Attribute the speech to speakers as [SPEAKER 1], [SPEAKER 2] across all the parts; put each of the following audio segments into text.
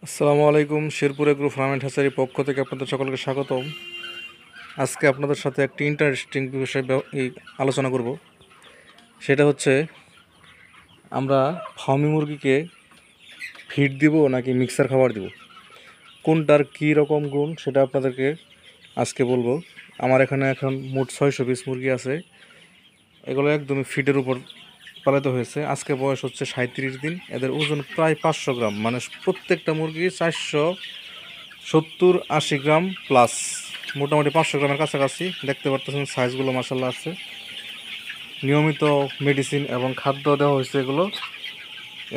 [SPEAKER 1] আসসালামু আলাইকুম। Sherpur agro farm and হ্যাচারির পক্ষ থেকে আপনাদের সকলকে স্বাগতম। আজকে আপনাদের সাথে একটি ইন্টারেস্টিং বিষয় আলোচনা করব। সেটা হচ্ছে আমরা ফার্মি মুরগিকে ফিড দিব নাকি মিক্সার খাবার দিব, কোনটার কী রকম গুণ সেটা আপনাদেরকে আজকে বলবো। আমার এখানে এখন মোট 600 পিস মুরগি আছে। এগুলো একদমই ফিডের উপর পালিত হয়েছে। আজকে বয়স হচ্ছে 37 দিন। এদের ওজন প্রায় 500 গ্রাম, মানে প্রত্যেকটা মুরগি 470-80 গ্রাম প্লাস, মোটামুটি 500 গ্রামের কাছাকাছি। দেখতে পারতেছেন সাইজগুলো মাসাল্লাহ আছে। নিয়মিত মেডিসিন এবং খাদ্য দেওয়া হয়েছে এগুলো।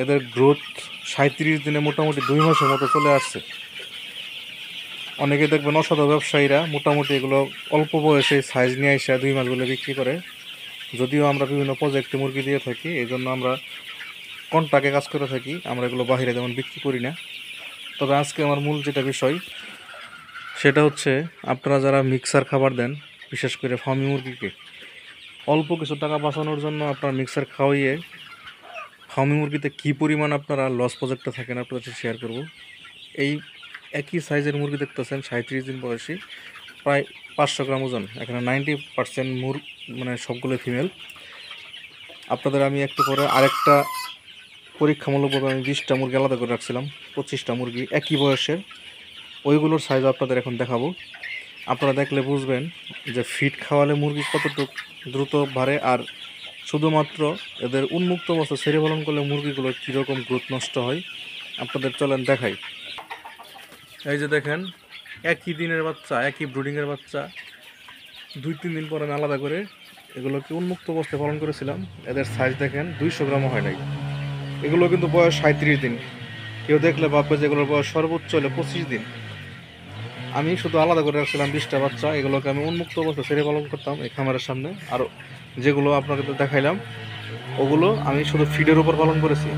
[SPEAKER 1] এদের গ্রোথ 37 দিনে মোটামুটি 2 মাসের মতো চলে আসছে। অনেকে দেখবেন অসাধু ব্যবসায়ীরা মোটামুটি এগুলো অল্প বয়সে সাইজ নিয়ে এসে 2 মাস বলে বিক্রি করে। যদিও আমরা বিভিন্ন প্রজেক্টে মুরগি দিয়ে থাকি, এই জন্য আমরা কন্ট্রাক্টে কাজ করে থাকি, আমরা এগুলো বাইরে যেমন বিক্রি করি না। তবে আজকে আমার মূল যেটা বিষয় সেটা হচ্ছে, আপনারা যারা মিক্সার খাবার দেন, বিশেষ করে ফার্মি মুরগিকে, অল্প কিছু টাকা বাঁচানোর জন্য আপনারা মিক্সার খাওয়াইয়ে ফার্মি মুরগিতে কী পরিমাণ আপনারা লস প্রজেক্টে থাকেন আপনাদের সাথে শেয়ার করব। এই একই সাইজের মুরগি দেখতেছেন, 37 দিন বয়সী, প্রায় 500 গ্রাম ওজন। এখানে 90% মানে সবগুলো ফিমেল। আপনাদের আমি একটু পরে আরেকটা পরীক্ষামূলকভাবে আমি 20টা মুরগি আলাদা করে রাখছিলাম, 25টা মুরগি একই বয়সের, ওইগুলোর সাইজ আপনাদের এখন দেখাবো। আপনারা দেখলে বুঝবেন যে ফিড খাওয়ালে মুরগি কতটুকু দ্রুত বাড়ে, আর শুধুমাত্র এদের উন্মুক্ত অবস্থা ছেড়ে পালন করলে মুরগিগুলোর কীরকম গ্রোথ নষ্ট হয় আপনাদের চলেন দেখাই। এই যে দেখেন, একই দিনের বাচ্চা, একই ব্রুডিংয়ের বাচ্চা, 2-3 দিন পর আমি আলাদা করে এগুলোকে উন্মুক্ত অবস্থায় পালন করেছিলাম। এদের সাইজ দেখেন, 200 গ্রামও হয় নাই। এগুলো কিন্তু বয়স 37 দিন। কেউ দেখলে ভাববে যে এগুলোর বয়স সর্বোচ্চ হলে 25 দিন। আমি শুধু আলাদা করে রাখছিলাম 20টা বাচ্চা। এগুলোকে আমি উন্মুক্ত অবস্থায় ছেড়ে পালন করতাম এই খামারের সামনে। আর যেগুলো আপনাকে দেখাইলাম ওগুলো আমি শুধু ফিডের উপর পালন করেছি।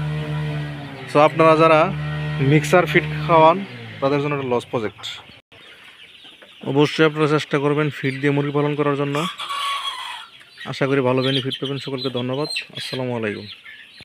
[SPEAKER 1] সো আপনারা যারা মিক্সার ফিড খাওয়ান তাদের জন্য একটা লস প্রজেক্ট। অবশ্যই আপনারা চেষ্টা করবেন ফিড দিয়ে মুরগি পালন করার জন্য। আশা করি ভালো বেনিফিট পাবেন। সকলকে ধন্যবাদ। আসসালামু আলাইকুম।